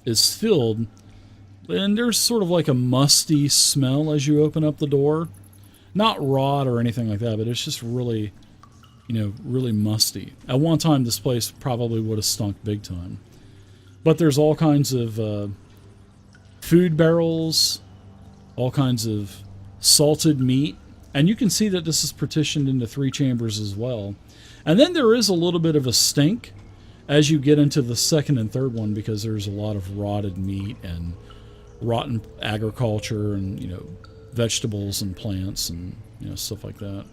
is filled, and there's sort of like a musty smell as you open up the door. Not rot or anything like that, but it's just really, really musty. At one time, this place probably would have stunk big time. But there's all kinds of food barrels, all kinds of salted meat, and you can see that this is partitioned into 3 chambers as well. And then there is a little bit of a stink as you get into the second and third one because there's a lot of rotted meat and rotten agriculture and vegetables and plants and stuff like that.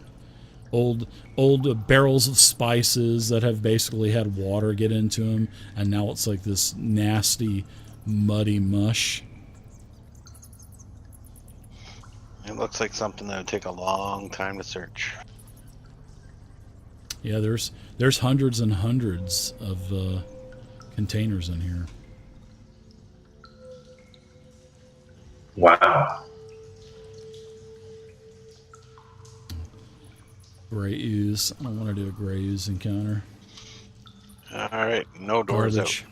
Old barrels of spices that have basically had water get into them, and now it's like this nasty, muddy mush. It looks like something that would take a long time to search. Yeah, there's hundreds and hundreds of containers in here. Wow. Gray ooze. I don't want to do a gray ooze encounter. All right, no doors Garbage. out.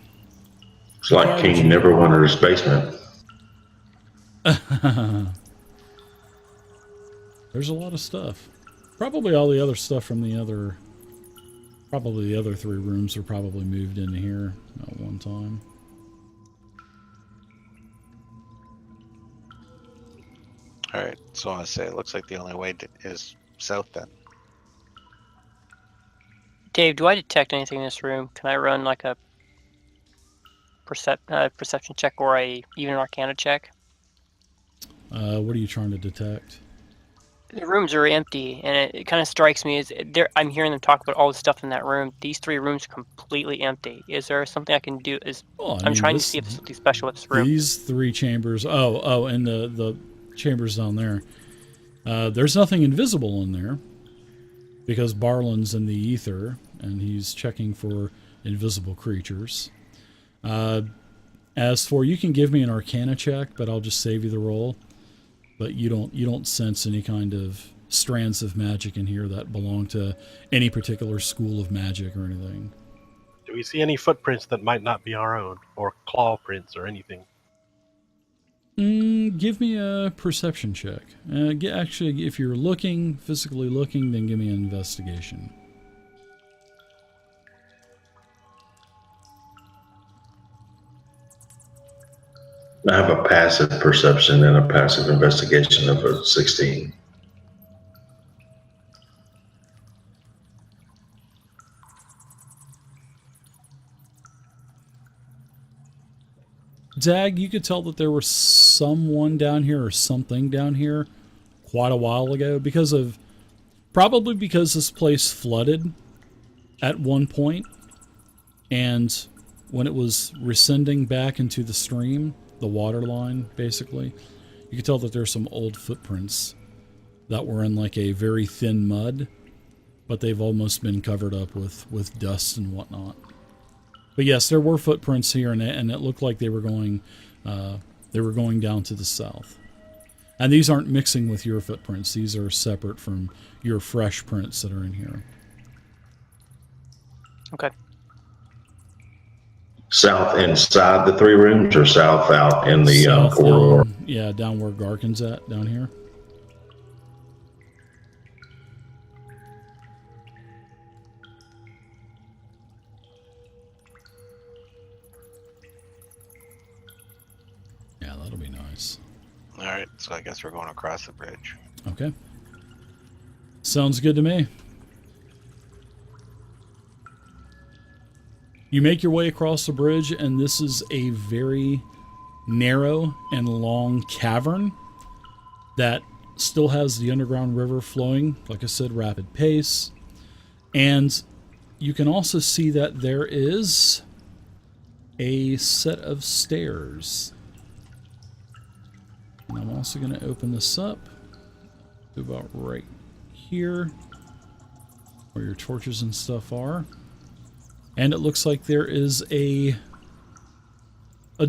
It's like King never wanted his basement. There's a lot of stuff. Probably all the other stuff from the other 3 rooms are probably moved into here at one time. All right, so I say it looks like the only way is south then. Dave, do I detect anything in this room? Can I run like a perception check or even an arcana check? What are you trying to detect? The rooms are empty, and it kind of strikes me as I'm hearing them talk about all the stuff in that room. These 3 rooms are completely empty. Is there something I can do? I'm trying to see if there's something special with this room. These 3 chambers. And the chambers down there. There's nothing invisible in there because Barlin's in the ether and he's checking for invisible creatures. As for, you can give me an arcana check, but I'll just save you the roll. But you don't sense any kind of strands of magic in here that belong to any particular school of magic or anything. Do we see any footprints that might not be our own, or claw prints or anything? Give me a perception check. Actually, if you're physically looking, then give me an investigation. I have a passive perception and a passive investigation of a 16. Dag, you could tell that there was someone down here or something down here quite a while ago probably because this place flooded at one point, and when it was rescinding back into the stream, the water line, basically, you could tell that there's some old footprints that were in like a very thin mud, but they've almost been covered up with dust and whatnot. But yes, there were footprints here, and it looked like they were going down to the south. And these aren't mixing with your footprints; these are separate from your fresh prints that are in here. Okay. South inside the 3 rooms, or south out in the corridor? Down where Garkin's at, down here. Yeah, that'll be nice. All right, so I guess we're going across the bridge. Okay. Sounds good to me. You make your way across the bridge, and this is a very narrow and long cavern that still has the underground river flowing, like I said, rapid pace. And you can also see that there is a set of stairs. And I'm also going to open this up to about right here, where your torches and stuff are. And it looks like there is a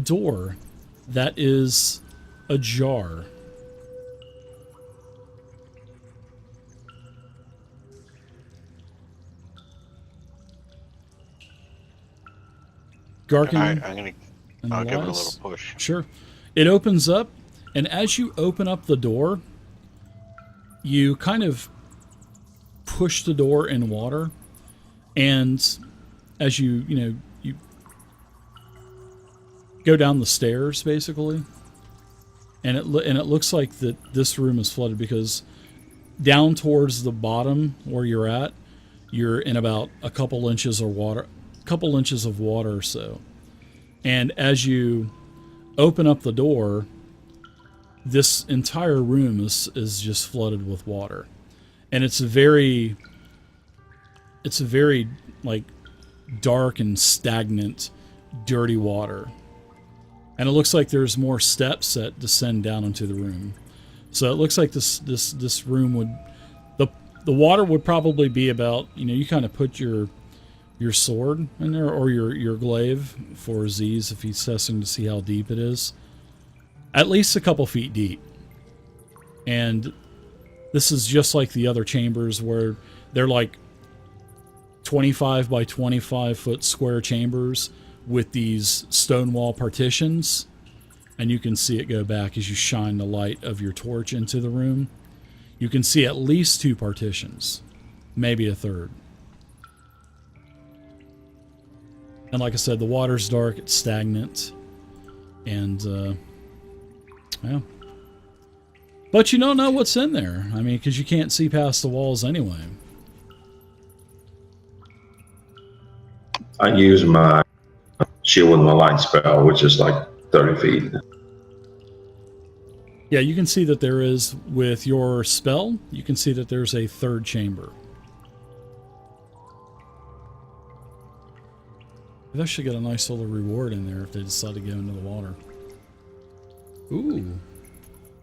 door that is ajar. Garkin, I'm And I'll give it a Elias? little push. Sure. It opens up, and as you open up the door, you kind of push the door in water, and as you go down the stairs, basically, and it looks like that this room is flooded because down towards the bottom where you're at, you're in about a couple inches of water or so. And as you open up the door, this entire room is just flooded with water. And it's a very like dark and stagnant, dirty water. And it looks like there's more steps that descend down into the room. So it looks like this room would, the water would probably be about, you kind of put your sword in there, or your glaive for Z's if he's testing to see how deep it is. At least a couple feet deep. And this is just like the other chambers where they're like 25 by 25 foot square chambers with these stone wall partitions. And you can see it go back as you shine the light of your torch into the room. You can see at least 2 partitions, maybe a third. And like I said, the water's dark, it's stagnant, and yeah. But you don't know what's in there. I mean, because you can't see past the walls anyway. I use my shield and the light spell, which is like 30 feet. Yeah, you can see that there is, with your spell, you can see that there's a third chamber. They should get a nice little reward in there if they decide to go into the water. Ooh.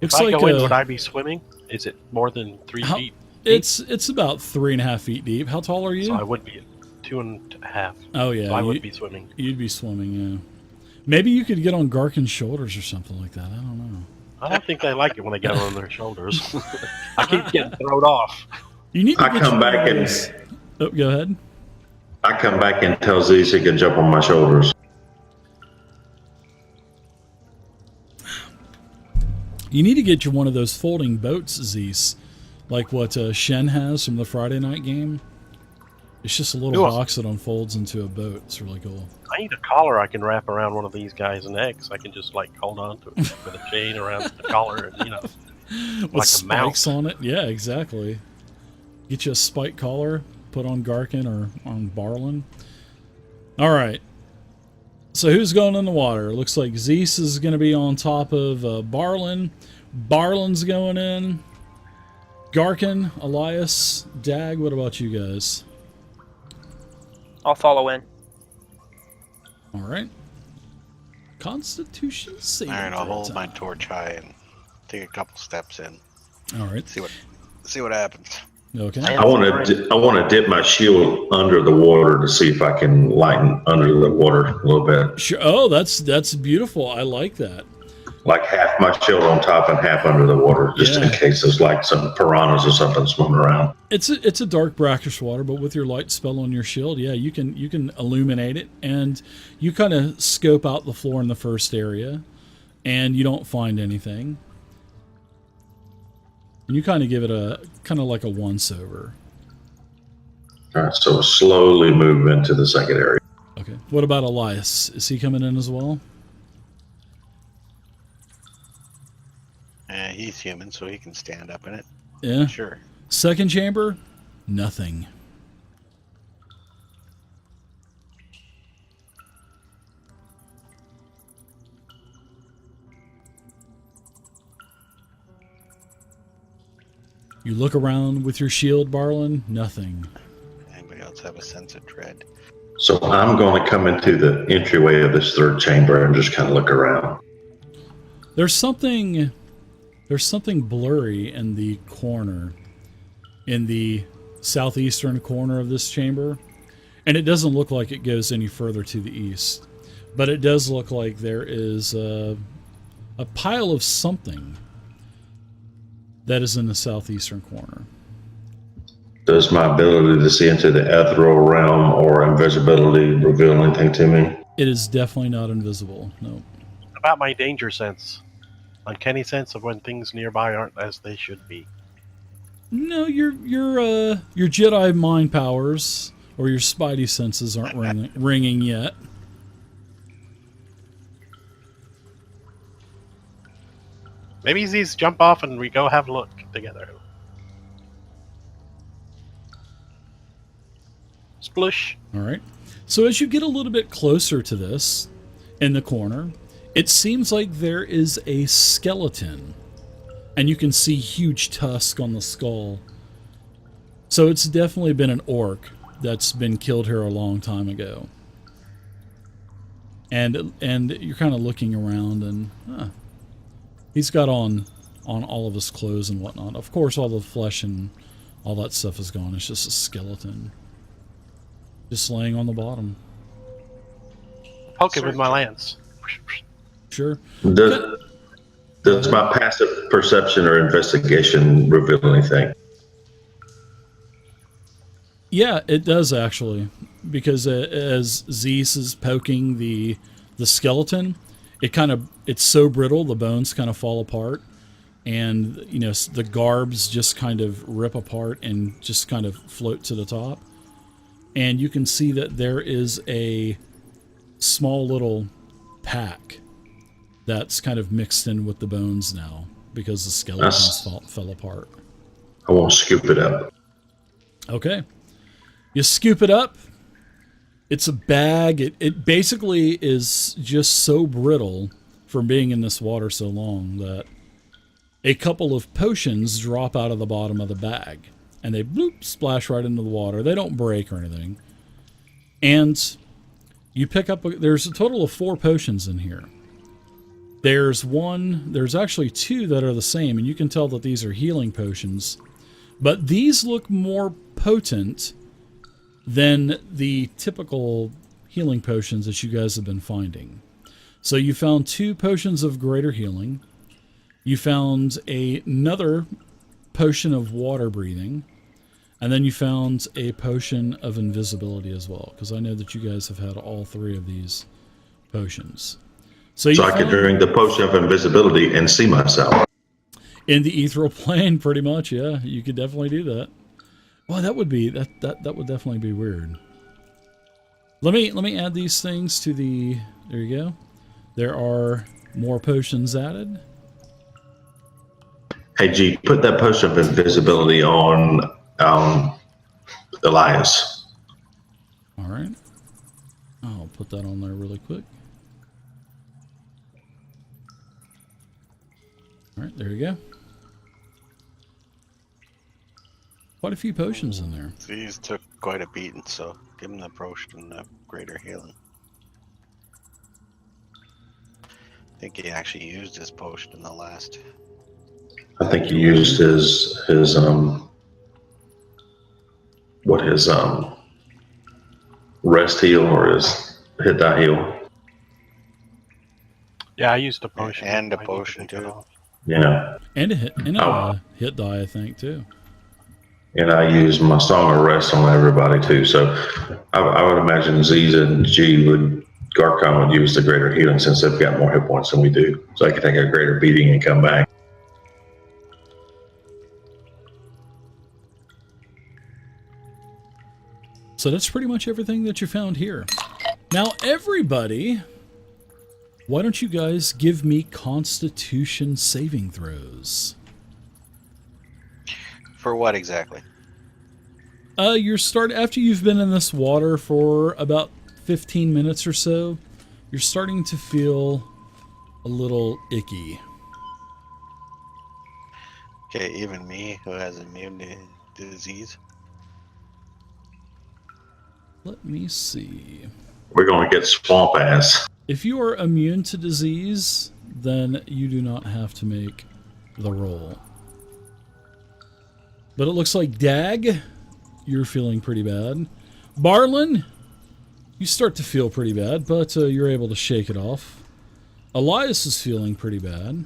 If Looks I like go in, would I be swimming? Is it more than 3 feet? It's about 3.5 feet deep. How tall are you? So I would be at 2.5. Oh yeah, So I would be swimming. You'd be swimming, yeah. Maybe you could get on Garkin's shoulders or something like that. I don't know. I don't think they like it when they get on their shoulders. I keep getting thrown off. You need to I come back and oh, go ahead. I come back and tell Z he can jump on my shoulders. You need to get you one of those folding boats, Zeus, like what Shen has from the Friday night game. It's just a little box that unfolds into a boat. It's really cool. I need a collar I can wrap around one of these guys' necks. I can just like hold on to it with a chain around the collar, and with like a spikes mount on it. Yeah, exactly. Get you a spike collar, put on Garkin or on Barlin. All right. So who's going in the water? Looks like Zeus is going to be on top of Barlin. Barlin's going in. Garkin, Elias, Dag, what about you guys? I'll follow in. All right. Constitution saving. All right, I'll hold time. my torch high and take a couple steps in. All right. See what happens. Okay. I want to dip my shield under the water to see if I can lighten under the water a little bit. Sure. Oh, that's beautiful. I like that. Like half my shield on top and half under the water, just in case there's like some piranhas or something swimming around. It's a dark brackish water, but with your light spell on your shield, yeah, you can illuminate it, and you kind of scope out the floor in the first area, and you don't find anything. And you kind of give it a kind of like a once over. All right, so slowly move into the second area. Okay. What about Elias? Is he coming in as well? He's human, so he can stand up in it. Yeah. Sure. Second chamber, nothing. You look around with your shield, Barlin, nothing. Anybody else have a sense of dread? So I'm going to come into the entryway of this third chamber and just kind of look around. There's something blurry in the corner, in the southeastern corner of this chamber, and it doesn't look like it goes any further to the east, but it does look like there is a pile of something that is in the southeastern corner. Does my ability to see into the ethereal realm or invisibility reveal anything to me? It is definitely not invisible. No. About my danger sense, uncanny sense of when things nearby aren't as they should be. No, your Jedi mind powers or your Spidey senses aren't ringing yet. Maybe these jump off and we go have a look together. Splush. All right. So as you get a little bit closer to this, in the corner, it seems like there is a skeleton, and you can see huge tusk on the skull. So it's definitely been an orc that's been killed here a long time ago. And you're kind of looking around, and he's got on all of his clothes and whatnot. Of course, all the flesh and all that stuff is gone. It's just a skeleton, just laying on the bottom. Poke it with my lance. Sure. Does my passive perception or investigation reveal anything? Yeah, it does actually, because as Zeus is poking the skeleton, it's so brittle the bones kind of fall apart, and the garbs just kind of rip apart and just kind of float to the top, and you can see that there is a small little pack that's kind of mixed in with the bones now because the skeletons fell apart. I won't scoop it up. Okay. You scoop it up. It's a bag. It basically is just so brittle from being in this water so long that a couple of potions drop out of the bottom of the bag. And they bloop, splash right into the water. They don't break or anything. And you pick up, there's a total of 4 potions in here. There's actually 2 that are the same, and you can tell that these are healing potions. But these look more potent than the typical healing potions that you guys have been finding. So you found 2 potions of greater healing. You found another potion of water breathing. And then you found a potion of invisibility as well, because I know that you guys have had all 3 of these potions. So I could drink the potion of invisibility and see myself. In the ethereal plane, pretty much, yeah. You could definitely do that. Well, that would definitely be weird. Let me add these things to the. There you go. There are more potions added. Hey G, put that potion of invisibility on Elias. All right. I'll put that on there really quick. All right, there you go. Quite a few potions in there. These took quite a beating, so give him the potion of greater healing. I think he actually used his potion in the last. I think he used his rest heal or his hit die heal. Yeah, I used a potion. And a potion too. Yeah. And a hit die, I think, too. And I used my Song of Rest on everybody too. So I would imagine Z and G Garcon would use the greater healing since they've got more hit points than we do. So I could take a greater beating and come back. So that's pretty much everything that you found here. Now, everybody, why don't you guys give me Constitution saving throws? For what exactly? After you've been in this water for about 15 minutes or so, you're starting to feel a little icky. Okay, even me who has immune to disease. Let me see. We're going to get swamp ass. If you are immune to disease, then you do not have to make the roll. But it looks like Dag, you're feeling pretty bad. Barlin, you start to feel pretty bad, but you're able to shake it off. Elias is feeling pretty bad.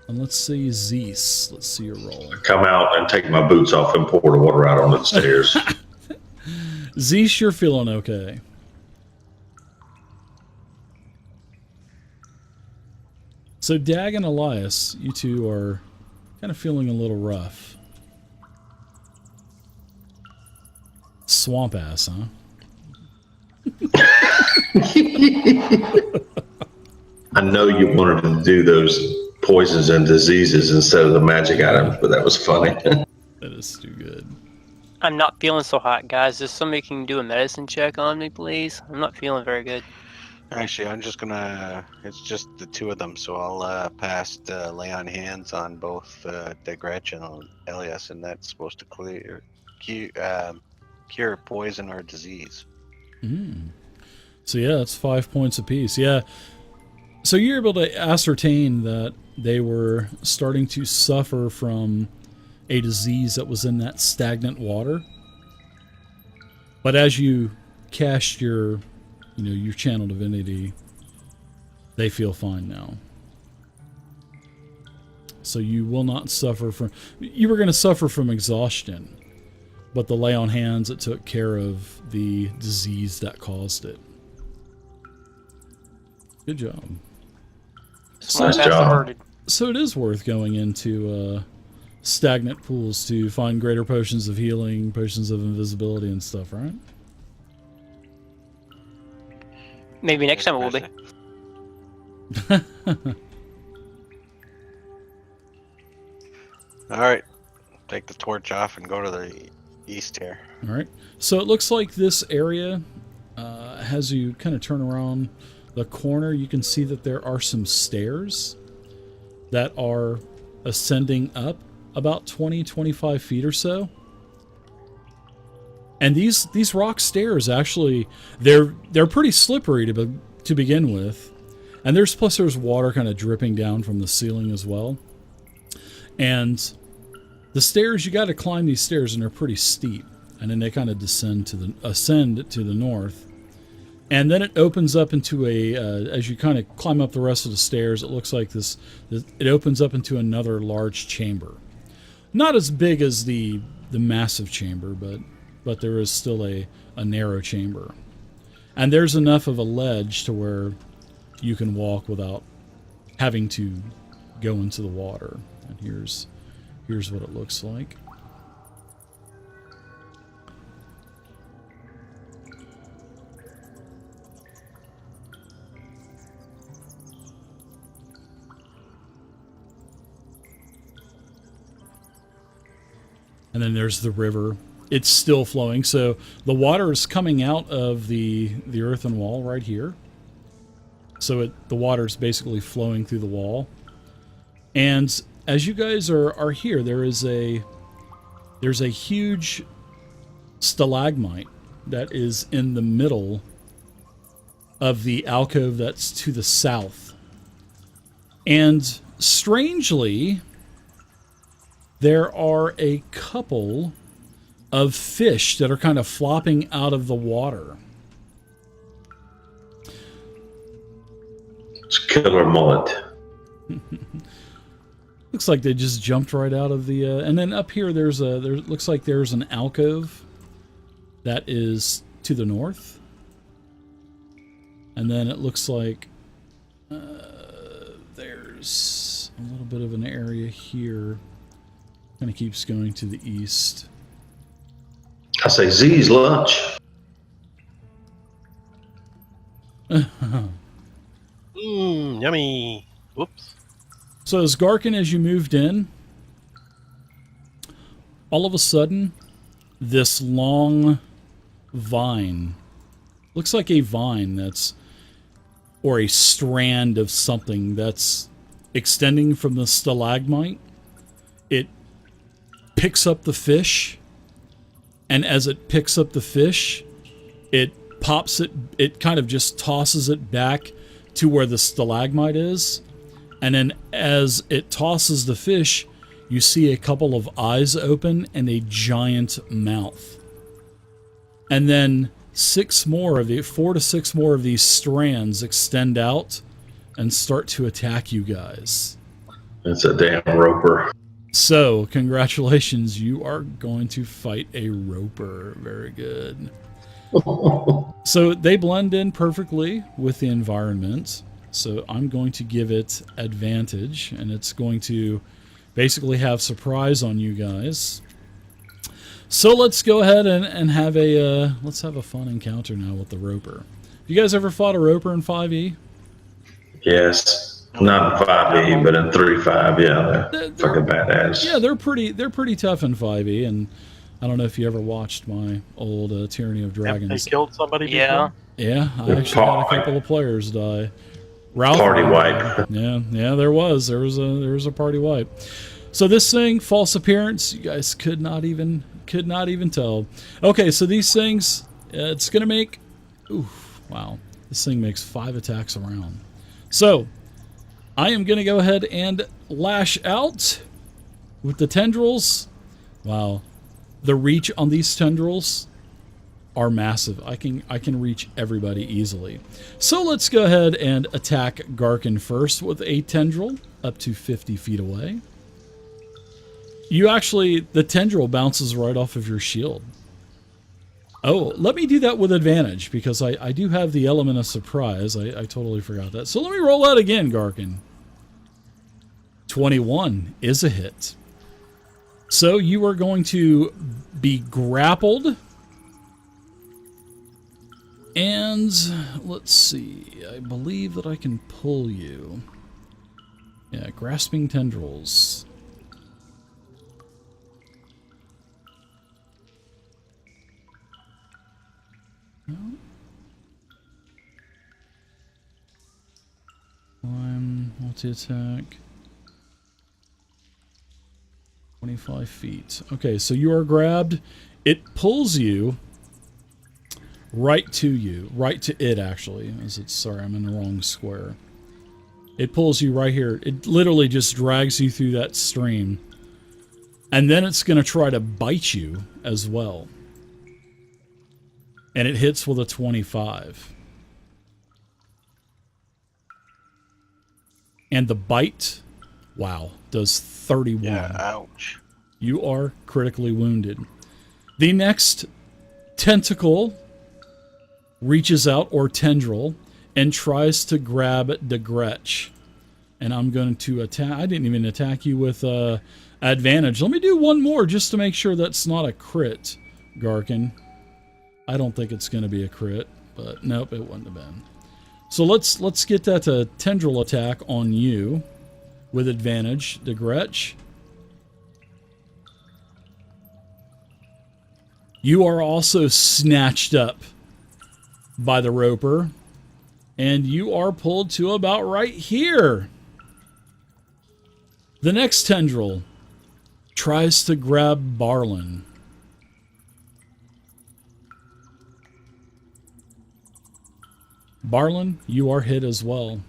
And let's see Zeus. Let's see your roll. Come out and take my boots off and pour the water out on the stairs. Zeus, you're feeling okay. So Dag and Elias, you two are kind of feeling a little rough. Swamp ass, huh? I know you wanted to do those poisons and diseases instead of the magic items, but that was funny. That is too good. I'm not feeling so hot, guys. If somebody can do a medicine check on me, please. I'm not feeling very good. Actually, I'm just gonna. It's just the two of them, so I'll pass lay on hands on both Degretch and Elias, and that's supposed to cure poison or disease. So yeah, that's 5 points apiece. Yeah. So you're able to ascertain that they were starting to suffer from a disease that was in that stagnant water. But as you cast your channel divinity, they feel fine now. So you will not suffer from... You were going to suffer from exhaustion, but the lay on hands, it took care of the disease that caused it. Good job. Nice job. So it is worth going into stagnant pools to find greater potions of healing, potions of invisibility and stuff, right? Maybe next time it will be. All right, take the torch off and go to the east here. All right. So it looks like this area, as you kind of turn around the corner, you can see that there are some stairs that are ascending up about 20-25 feet or so. And these rock stairs, actually, they're pretty slippery to begin with. And there's water kind of dripping down from the ceiling as well. And the stairs, you got to climb these stairs, and they're pretty steep. And then they kind of ascend to the north. And then it opens up into as you kind of climb up the rest of the stairs, it looks like it opens up into another large chamber. Not as big as the massive chamber, but there is still a narrow chamber. And there's enough of a ledge to where you can walk without having to go into the water. And here's what it looks like. And then there's the river. It's still flowing. So the water is coming out of the earthen wall right here. So the water is basically flowing through the wall. And as you guys are here, there's a huge stalagmite that is in the middle of the alcove that's to the south. And strangely, there are a couple of fish that are kind of flopping out of the water. It's killer mullet. Looks like they just jumped right out of the... and then up here, looks like there's an alcove that is to the north. And then it looks like there's a little bit of an area here. Kind of keeps going to the east. I say Z's lunch. Yummy. Whoops. So as Garkin, as you moved in, all of a sudden, this long vine, looks like a vine or a strand of something that's extending from the stalagmite. It picks up the fish, and as it picks up the fish, it kind of just tosses it back to where the stalagmite is. And then as it tosses the fish, you see a couple of eyes open and a giant mouth. And then 4 to 6 more of these strands extend out and start to attack you guys. It's a damn roper. So, congratulations, you are going to fight a roper. Very good. So they blend in perfectly with the environment. So I'm going to give it advantage, and it's going to basically have surprise on you guys. So let's go ahead and have a let's have a fun encounter now with the Roper. You guys ever fought a Roper in 5e? Yes, not in 5e, but in 3.5, yeah, they're fucking badass. Yeah, they're pretty tough in 5e, and I don't know if you ever watched my old Tyranny of Dragons. Have they killed somebody before? Yeah. Yeah, I actually had a couple of players die. Ralph, Party wipe. Yeah, there was a party wipe. So this thing, false appearance, you guys could not even tell. Okay, so these things, it's gonna make, oof, wow, this thing makes 5 attacks a round. So I am gonna go ahead and lash out with the tendrils. Wow, the reach on these tendrils are massive. I can reach everybody easily. So let's go ahead and attack Garkin first with a tendril up to 50 feet away. The tendril bounces right off of your shield. Oh, let me do that with advantage, because I do have the element of surprise. I totally forgot that. So let me roll that again, Garkin. 21 is a hit. So you are going to be grappled. And let's see, I believe that I can pull you. Yeah, grasping tendrils. No. Climb, multi-attack. 25 feet. Okay, so you are grabbed. It pulls you right to it, actually. Sorry, I'm in the wrong square. It pulls you right here. It literally just drags you through that stream. And then it's going to try to bite you as well. And it hits with a 25. And the bite, wow, does 31. Yeah, ouch. You are critically wounded. The next tentacle reaches out, or tendril, and tries to grab Degretch. And I'm going to attack. I didn't even attack you with advantage. Let me do one more just to make sure that's not a crit, Garkin. I don't think it's going to be a crit, but nope, it wouldn't have been. So let's get that tendril attack on you with advantage, Degretch. You are also snatched up by the Roper, and you are pulled to about right here. The next tendril tries to grab Barlin. Barlin, you are hit as well.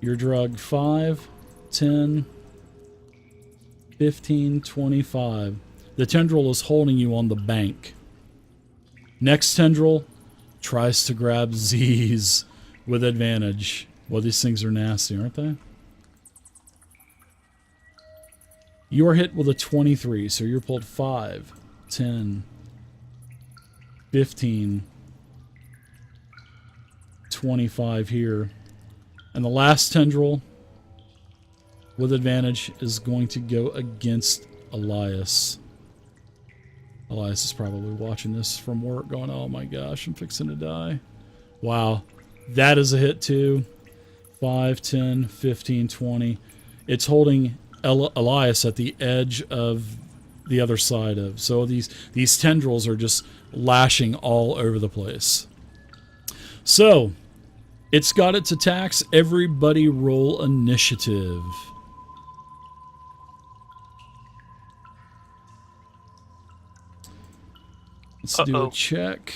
You're drugged 5, 10, 15, 25. The tendril is holding you on the bank. Next tendril tries to grab Z's with advantage. Well, these things are nasty, aren't they? You are hit with a 23, so you're pulled 5, 10, 15, 25 here. And the last tendril with advantage is going to go against Elias. Elias is probably watching this from work going, oh my gosh, I'm fixing to die. Wow. That is a hit too. 5, 10, 15, 20. It's holding Elias at the edge of the other side of. So these tendrils are just lashing all over the place. So, it's got its attacks. Everybody roll initiative. Let's do a check.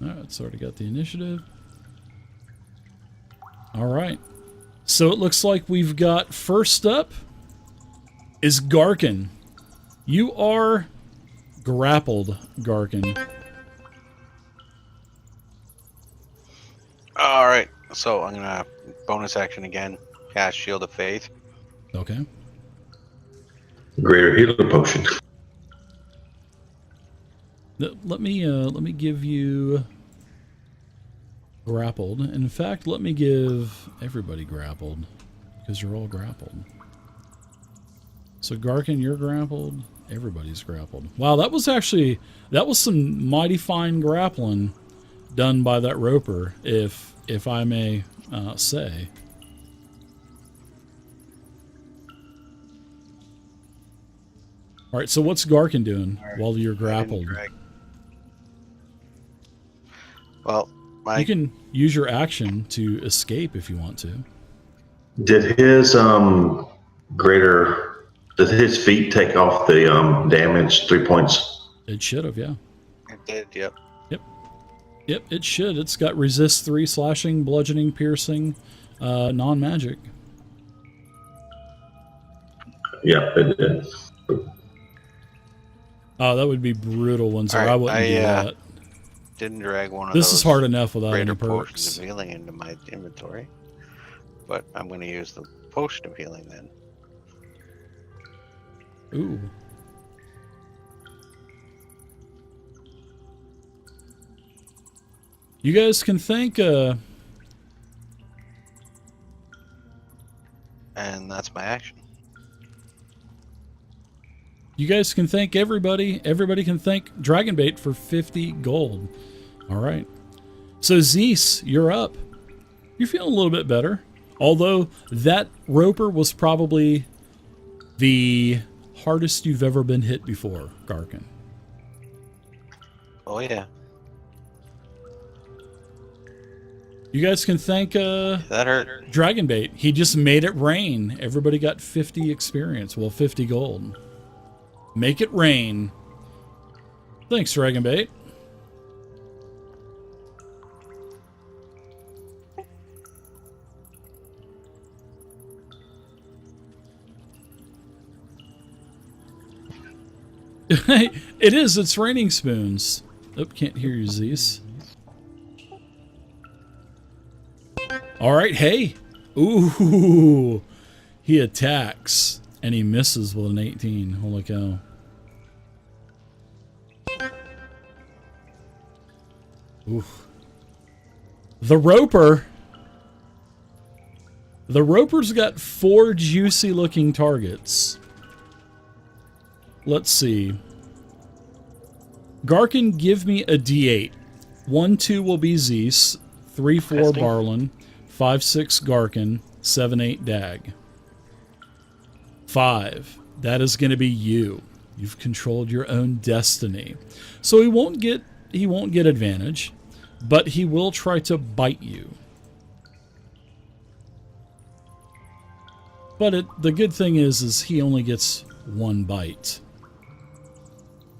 Alright, it's already got the initiative. Alright. So it looks like we've got first up is Garkin. You are grappled, Garkin. Alright, so I'm gonna bonus action again. Cast Shield of Faith. Okay. Greater healer potion. Let me give you grappled. In fact, let me give everybody grappled because you're all grappled. So Garkin, you're grappled. Everybody's grappled. Wow, that was some mighty fine grappling done by that roper, if I may say. All right, so what's Garkin doing while you're grappled? Well, you can use your action to escape if you want to. Did his did his feet take off the damage 3 points? It should have, yeah. It did, yep. Yep, it should. It's got resist 3, slashing, bludgeoning, piercing, non-magic. Yep, it did. Oh, that would be brutal, Windsor. Right, I wouldn't do that. Didn't drag one of this those is hard enough without any greater perks. potions of healing into my inventory. But I'm going to use the potion of healing then. Ooh. You guys can thank and that's my action. You guys can thank everybody. Everybody can thank Dragonbait for 50 gold. All right. So Zeus, you're up. You're feeling a little bit better. Although that roper was probably the hardest you've ever been hit before, Garkin. Oh, yeah. You guys can thank That hurt. Dragonbait. He just made it rain. Everybody got 50 experience. Well, 50 gold. Make it rain. Thanks, Dragonbait. It is. It's raining spoons. Oh, can't hear you, Zeus. All right, hey. Ooh. He attacks, and he misses with an 18. Holy cow. Oof. The roper. The roper's got 4 juicy-looking targets. Let's see. Garkin, give me a D8. 1, 2 will be Zeus. 3, 4 Barlin. 5, 6 Garkin. 7, 8 Dag. 5. That is going to be you. You've controlled your own destiny. So he won't get advantage, but he will try to bite you. But the good thing is he only gets 1 bite.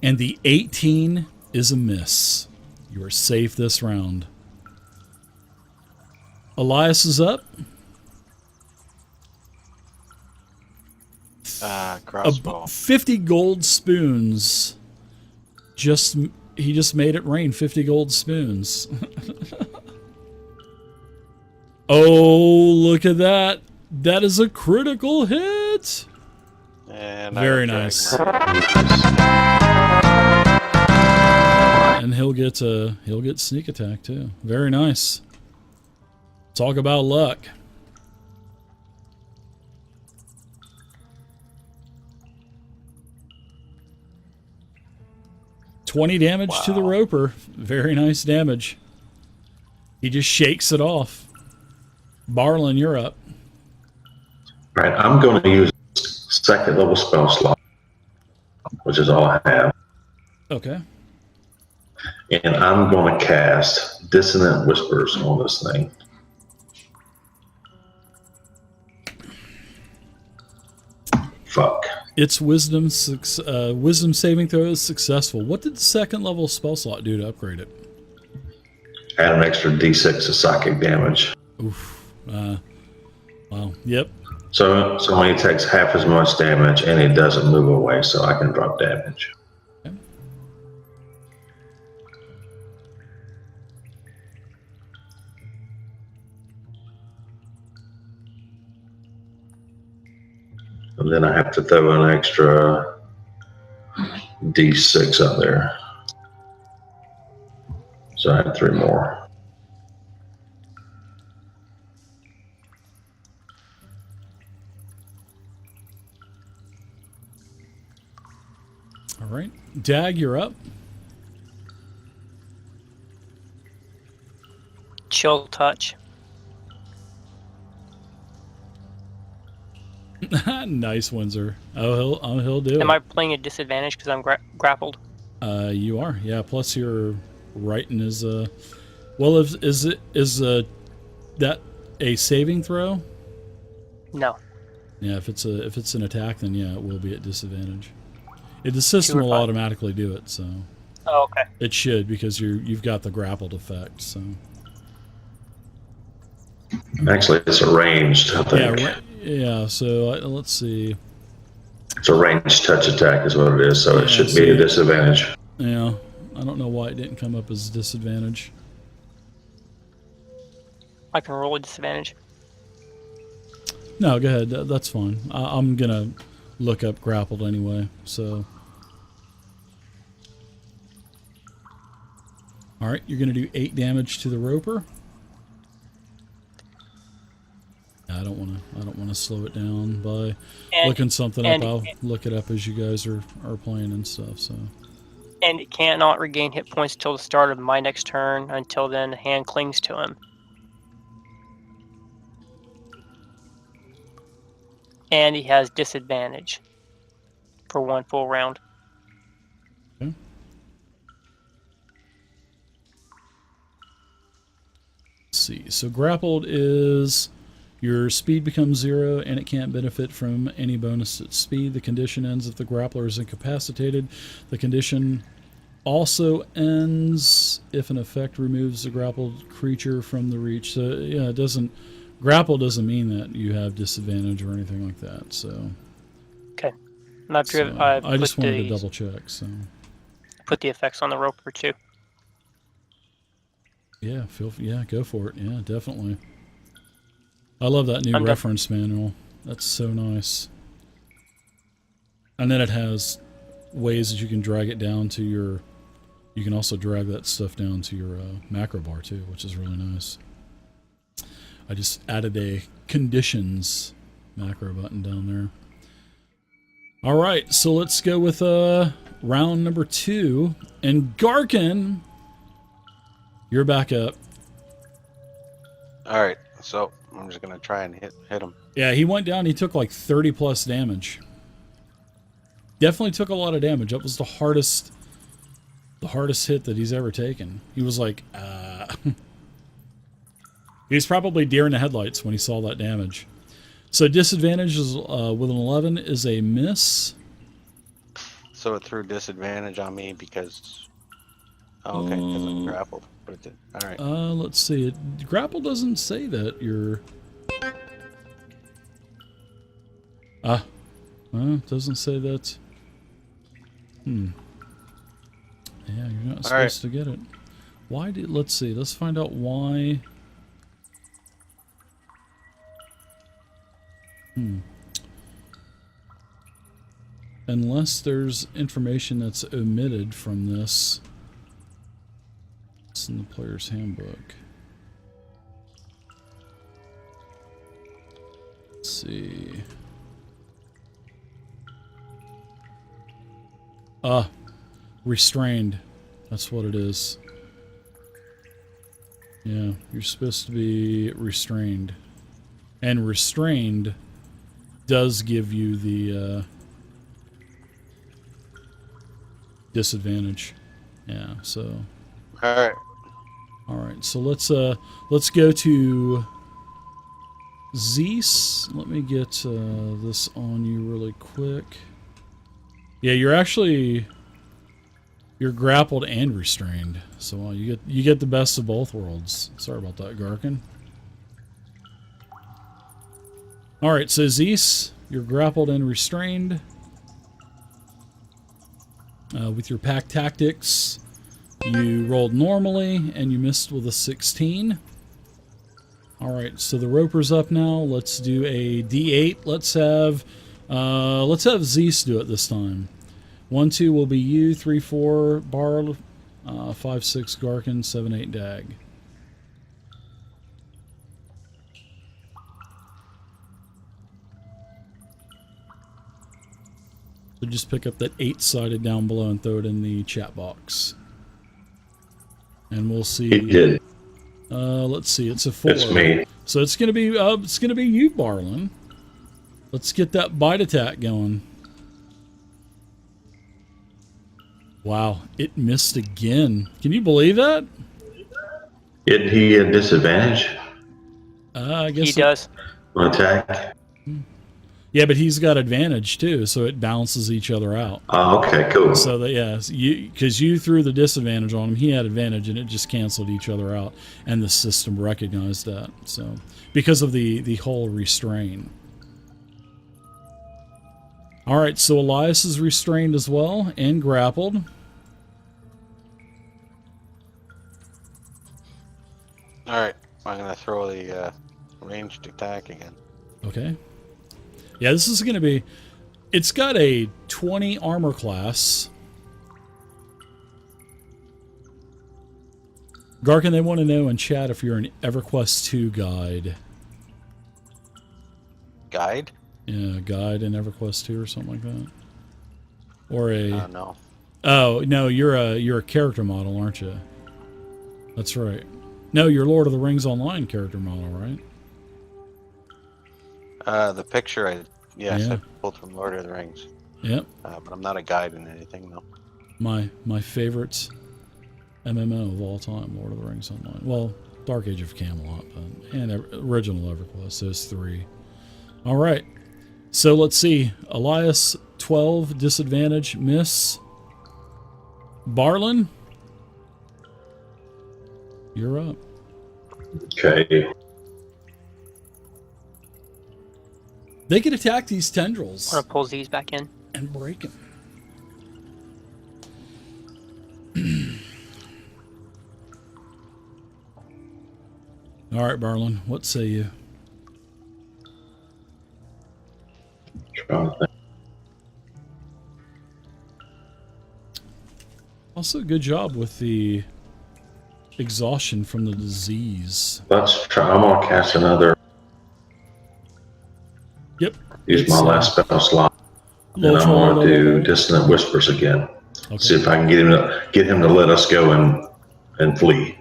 And the 18 is a miss. You are safe this round. Elias is up. Crossbow. 50 gold spoons. He just made it rain 50 gold spoons. Oh, look at that. That is a critical hit. And very nice. And he'll get sneak attack too. Very nice. Talk about luck. $20 damage to the roper. Very nice damage. He just shakes it off. Barlin, you're up. All right, I'm going to use second level spell slot, which is all I have. Okay. And I'm going to cast Dissonant Whispers on this thing. Fuck. Its wisdom saving throw is successful. What did the second level spell slot do to upgrade it? Add an extra d6 of psychic damage. Oof. Wow. Yep. So when he takes half as much damage and he doesn't move away, so I can drop damage. Okay. And then I have to throw an extra d6 up there. I had 3 more. All right. Dag, you're up. Chill touch. Nice, Windsor. Oh, he'll do it. Am I playing at disadvantage because I'm grappled? You are. Yeah. Plus, you're right in his. Well, is that a saving throw? No. Yeah. If it's an attack, then yeah, it will be at disadvantage. The system will automatically do it, so. Oh, okay. It should because you've got the grappled effect. So. Actually, it's a ranged, I think. Yeah. So let's see. It's a ranged touch attack, is what it is. So it should be a disadvantage. Yeah. I don't know why it didn't come up as a disadvantage. I can roll a disadvantage. No, go ahead. That's fine. I'm gonna look up grappled anyway. So. All right, you're gonna do 8 damage to the roper. I don't want to slow it down by looking something up. I'll look it up as you guys are playing and stuff. So. And it cannot regain hit points till the start of my next turn. Until then, the hand clings to him. And he has disadvantage for 1 full round. Okay. Let's see. So grappled is your speed becomes 0 and it can't benefit from any bonus at speed. The condition ends if the grappler is incapacitated. The condition also ends if an effect removes the grappled creature from the reach. So yeah, it doesn't. Grapple doesn't mean that you have disadvantage or anything like that. So. Okay. And I just wanted to double check. So. Put the effects on the roper too. Yeah, go for it. Yeah, definitely. I love that new reference manual. That's so nice. And then it has ways that you can drag it down to your. You can also drag that stuff down to your macro bar too, which is really nice. I just added a conditions macro button down there. All right, so let's go with round number 2. And Garkin, you're back up. All right, so I'm just gonna try and hit him. Yeah, he went down. He took like 30 plus damage. Definitely took a lot of damage. That was the hardest hit that he's ever taken. He was like, He was probably deer in the headlights when he saw that damage. So disadvantage is, with an 11 is a miss. So it threw disadvantage on me because... Oh, okay, because I'm grappled. But it did. All right. Let's see. Grapple doesn't say that you're... it doesn't say that. Yeah, you're not supposed to get it. Why did... Let's see. Let's find out why... Unless there's information that's omitted from this. It's in the player's handbook. Let's see. Restrained. That's what it is. Yeah, you're supposed to be restrained. And restrained does give you the disadvantage. Yeah, so. All right. So let's go to Zeus. Let me get this on you really quick. Yeah, you're grappled and restrained. So you get the best of both worlds. Sorry about that, Garkin. All right, so Zeus, you're grappled and restrained. With your pack tactics, you rolled normally and you missed with a 16. All right, so the roper's up now. Let's do a D8. Let's have Zeus do it this time. 1, 2 will be you. 3, 4 bar 5-6 Garkin, 7-8 Dag. So just pick up that 8-sided down below and throw it in the chat box. And we'll see. He did. Let's see. It's a 4. It's me. So it's gonna be you, Barlin. Let's get that bite attack going. Wow, it missed again. Can you believe that? Isn't he at disadvantage I guess He does. on attack? Yeah, but he's got advantage too, so it balances each other out. Oh, okay, cool. So that because you threw the disadvantage on him, he had advantage, and it just canceled each other out, and the system recognized that. So because of the whole restrain. All right, so Elias is restrained as well and grappled. All right, I'm gonna throw the ranged attack again. Okay. Yeah, this is going to be... It's got a 20 armor class. Garkin, they want to know in chat if you're an EverQuest 2 guide. Guide? Yeah, guide in EverQuest 2 or something like that. Or a... No. Oh, no, you're a character model, aren't you? That's right. No, you're Lord of the Rings Online character model, right? The picture, yes, Yeah. I pulled from Lord of the Rings. Yep. But I'm not a guide in anything, though. My favorite MMO of all time, Lord of the Rings Online. Well, Dark Age of Camelot, but, and original EverQuest, those 3. All right. So let's see. Elias, 12, disadvantage, miss. Barlin, you're up. Okay. They can attack these tendrils I'm gonna pull these back in. and break them. All right, Barlin, what say you? Trying to think. Also, good job with the exhaustion from the disease. Let's try. I'm gonna cast another. Yep. Use my last spell slot, and I'm gonna do Dissonant Whispers again. Okay. See if I can get him to let us go and flee.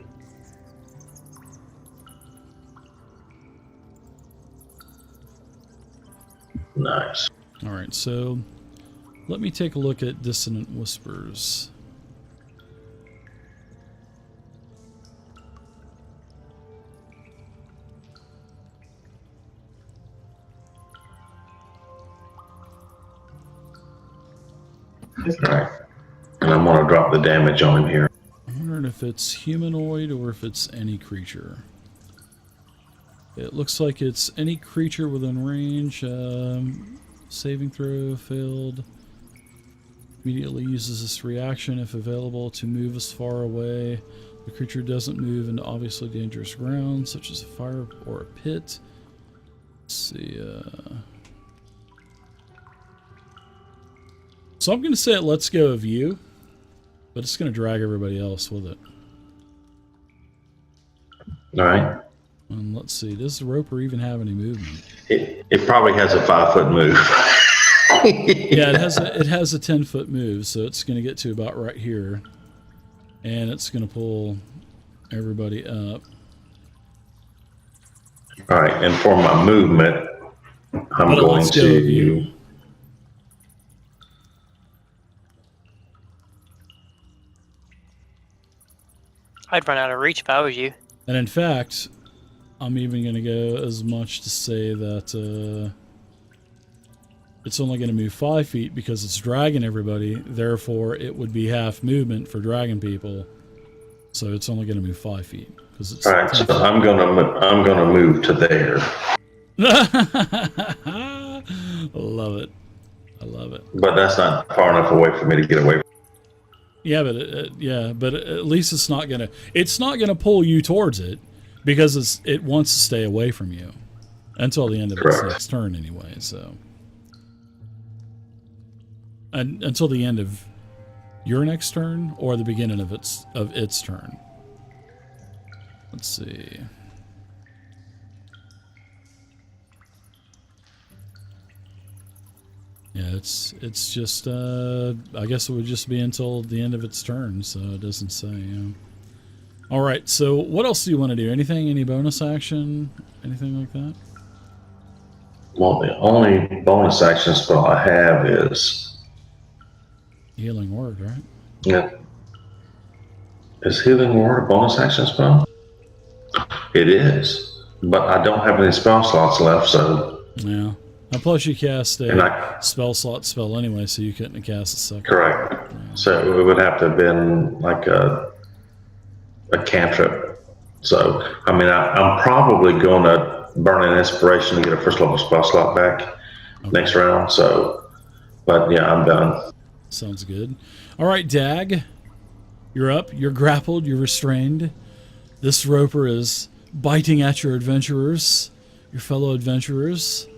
Nice. All right, so let me take a look at Dissonant Whispers. All right. And I'm going to drop the damage on him here. I'm wondering if it's humanoid or if it's any creature. It looks like it's any creature within range. Saving throw failed. Immediately uses this reaction, if available, to move as far away. The creature doesn't move into obviously dangerous ground, such as a fire or a pit. Let's see. So I'm going to say it lets go of you, but it's going to drag everybody else with it. All right. And let's see. Does the roper even have any movement? It probably has a 5-foot move. Yeah, it has a 10-foot move, so it's going to get to about right here, and it's going to pull everybody up. All right, and for my movement, I'm But it going lets go of to. you. I'd run out of reach if I was you. And in fact, I'm even going to go as much to say that it's only going to move 5 feet because it's dragging everybody. Therefore, it would be half movement for dragging people. So it's only going to move 5 feet because it's. All right, so I'm gonna move to there. Love it. I love it. But that's not far enough away for me to get away. Yeah, but at least it's not gonna pull you towards it because it wants to stay away from you until the end of its Correct. next turn anyway. So, and until the end of Your next turn or the beginning of its turn? Let's see. Yeah, it's just I guess it would just be until the end of its turn, so it doesn't say. Yeah. All right, so what else do you want to do? Anything? Any bonus action? Anything like that? Well, the only bonus action spell I have is Healing Word, right? yeah. Is Healing Word a bonus action spell? It is, but I don't have any spell slots left, so. Yeah. And plus you cast And a spell slot spell anyway, so you couldn't have cast a second. correct. So it would have to have been like a cantrip. So, I mean, I'm probably going to burn an inspiration to get a first level spell slot back next round. So, but yeah, I'm done. Sounds good. All right, Dag, you're up. You're grappled. You're restrained. This roper is biting at your adventurers, your fellow adventurers.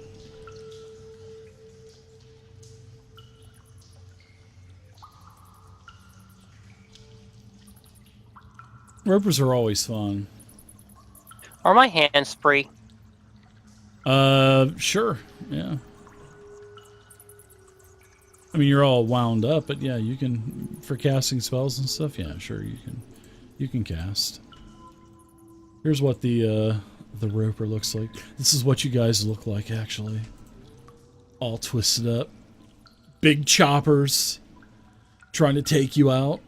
Ropers are always fun. Are my hands free? Sure. Yeah. I mean, you're all wound up, but yeah, you can, for casting spells and stuff, yeah, sure, you can cast. Here's what the roper looks like. This is what you guys look like, actually. All twisted up. Big choppers trying to take you out.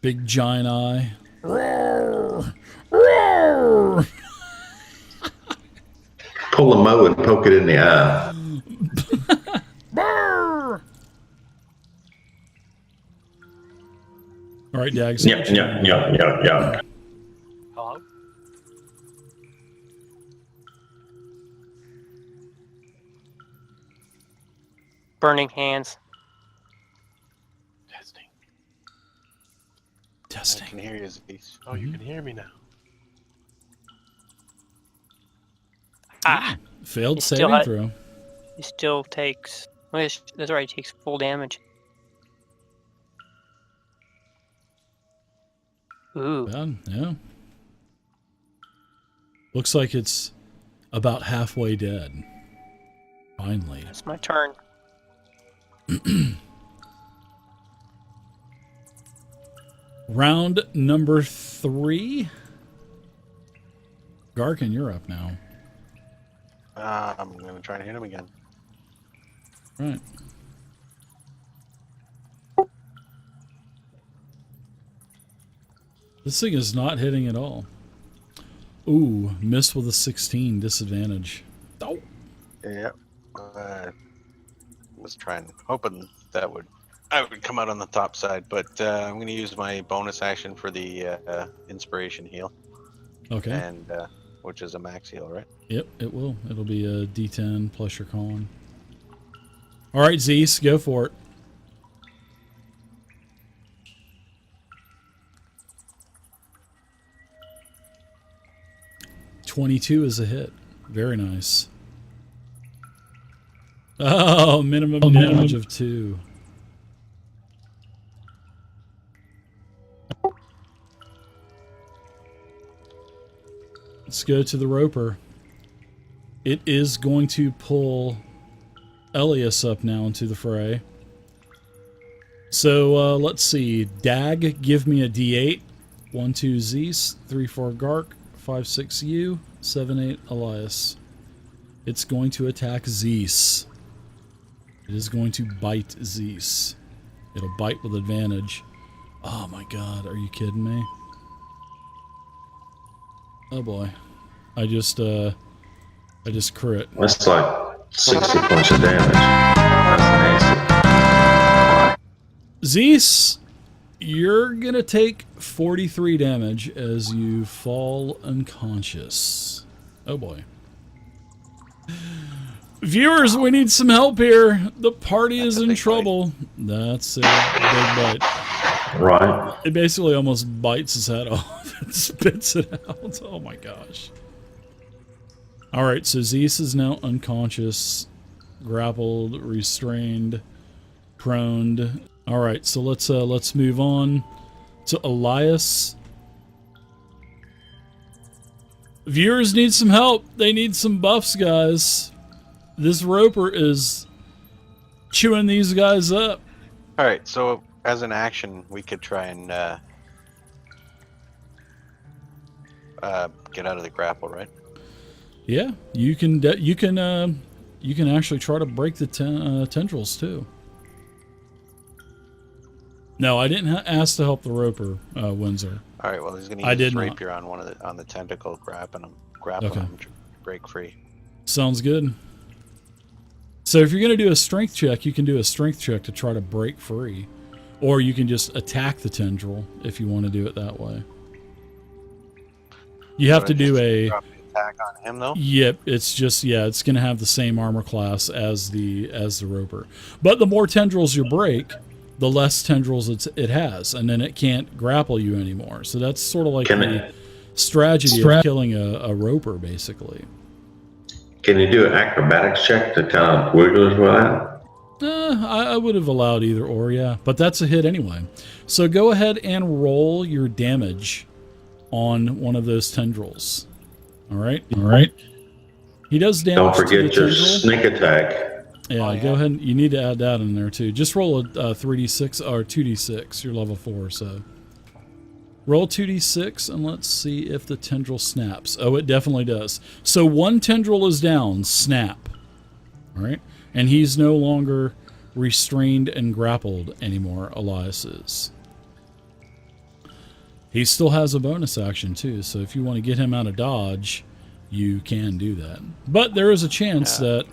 Big giant eye. Roar! Roar! Pull a mow and poke it in the eye. All right, Dags. Yeah. Hello? Burning hands. Testing. I can hear you, Zeus. Oh, you can hear me now. Ah! Failed He saving still throw. He still takes... That's right, he takes full damage. Ooh. Bad, yeah. Looks like it's about halfway dead. Finally. It's my turn. Round number 3. Garkin, you're up now. I'm going to try and hit him again. Right. This thing is not hitting at all. Ooh, missed with a 16, disadvantage. Oh. Yep. Was hoping that I would come out on the top side, but I'm going to use my bonus action for the inspiration heal. Okay. And which is a max heal, right? Yep, it will. It'll be a D10 plus your con. All right, Zeus, go for it. $22 is a hit. Very nice. Oh, minimum damage of 2. Let's go to the roper. It is going to pull Elias up now into the fray. So let's see. Dag, give me a D8. 1, 2 Zeus, 3, 4 Gark, 5, 6 you, 7, 8 Elias. It's going to attack Zeus. It is going to bite Zeus. It'll bite with advantage. Oh my god, are you kidding me? Oh boy. I just crit. That's like 60 points of damage. That's nasty. Zeus, you're gonna take 43 damage as you fall unconscious. Oh boy. Viewers, we need some help here. The party is in trouble. That's it. Big bite. Right. It basically almost bites his head off and spits it out. Oh my gosh. Alright, so Zeus is now unconscious. grappled, restrained, proned. All right, so let's move on to Elias. Viewers need some help. They need some buffs, guys. This Roper is chewing these guys up. All right, so as an action, we could try and get out of the grapple, right? Yeah, you can actually try to break the tendrils too. No, I didn't ask to help the Roper, Windsor. All right, well, he's going to use his rapier on the tentacle, grabbing him, break free. Sounds good. So if you're going to do a strength check, you can do a strength check to try to break free. Or you can just attack the tendril if you want to do it that way. You have to do a attack on him though? Yep, it's just it's going to have the same armor class as the Roper. But the more tendrils you break, the less tendrils it has, and then it can't grapple you anymore. So that's sort of like the strategy of killing a Roper, basically. Can you do an acrobatics check to kind of wiggle his way out? I would have allowed either or, yeah. But that's a hit anyway. So go ahead and roll your damage on one of those tendrils. All right? All right. He does damage. Don't forget to the your tendril. sneak attack. Yeah, go ahead. You need to add that in there too. Just roll a 3d6 or 2d6. You're level 4, so roll 2d6 and let's see if the tendril snaps. Oh, it definitely does. So one tendril is down. Snap. All right, and he's no longer restrained and grappled anymore. Elias is. He still has a bonus action too. So if you want to get him out of dodge, you can do that. But there is a chance that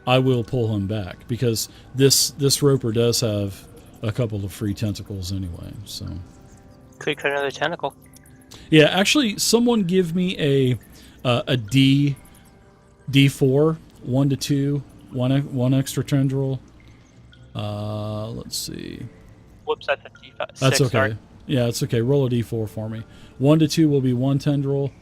I will pull him back because this Roper does have a couple of free tentacles anyway. So could cut another tentacle. Yeah, actually, someone give me a D4, 1 to 2, one extra tendril. Let's see. Whoops, that's a D5. That's okay. Sorry. Yeah, it's okay. Roll a D4 for me. 1 to 2 will be 1 tendril.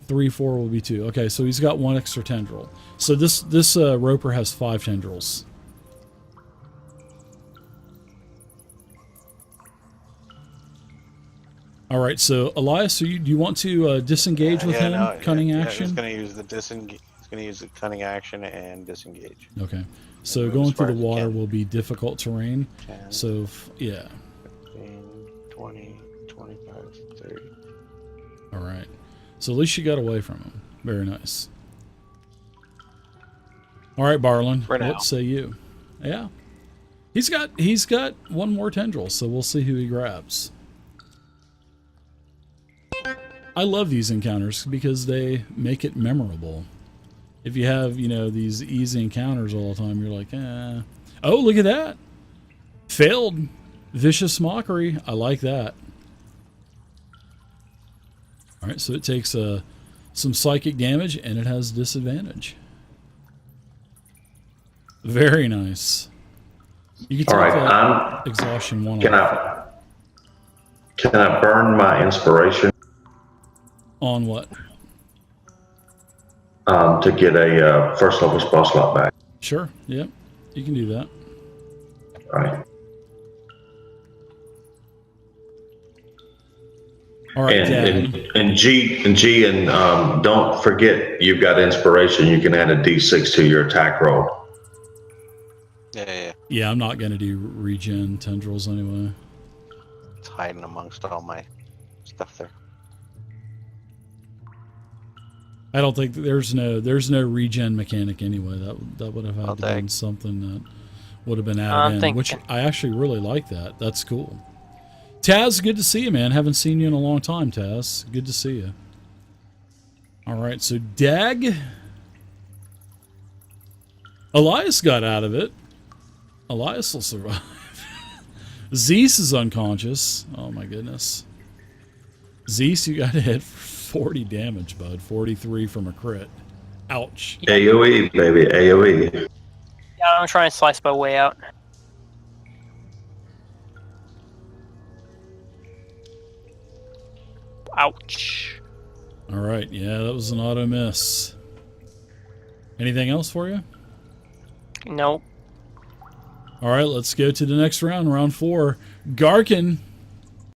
3, 4 will be 2. Okay, so he's got 1 extra tendril. So this Roper has 5 tendrils. All right, so Elias, do you want to disengage with him? No, cunning action. He's going to use the disengage. He's going to use the cunning action and disengage. Okay, so going through the water will be difficult terrain. 10, so yeah. 15, 20, 25, 30. All right. So at least you got away from him. Very nice. All right, Barlin. What say you? Yeah, he's got 1 more tendril, so we'll see who he grabs. I love these encounters because they make it memorable. If you have, these easy encounters all the time, you're like, eh. Oh, look at that. Failed vicious mockery. I like that. All right, so it takes some psychic damage and it has disadvantage. Very nice. You can take that exhaustion 1 off. Can I burn my inspiration? On what? To get a first level spell slot back. Sure. Yep. You can do that. All right. All right. And G, don't forget you've got inspiration. You can add a D6 to your attack roll. Yeah. I'm not going to do regen tendrils anyway. It's hiding amongst all my stuff there. I don't think there's no regen mechanic anyway. That would have had to been something that would have been added in, which I actually really like that. That's cool. Taz, good to see you, man. Haven't seen you in a long time, Taz. Good to see you. All right, so Dag. Elias got out of it. Elias will survive. Zeus is unconscious. Oh my goodness. Zeus, you got to hit 40 damage, bud. 43 from a crit. Ouch. AoE, baby. AoE. Yeah, I'm trying to slice my way out. Ouch. All right. Yeah, that was an auto miss. Anything else for you? Nope. All right, let's go to the next round, round 4. Garkin,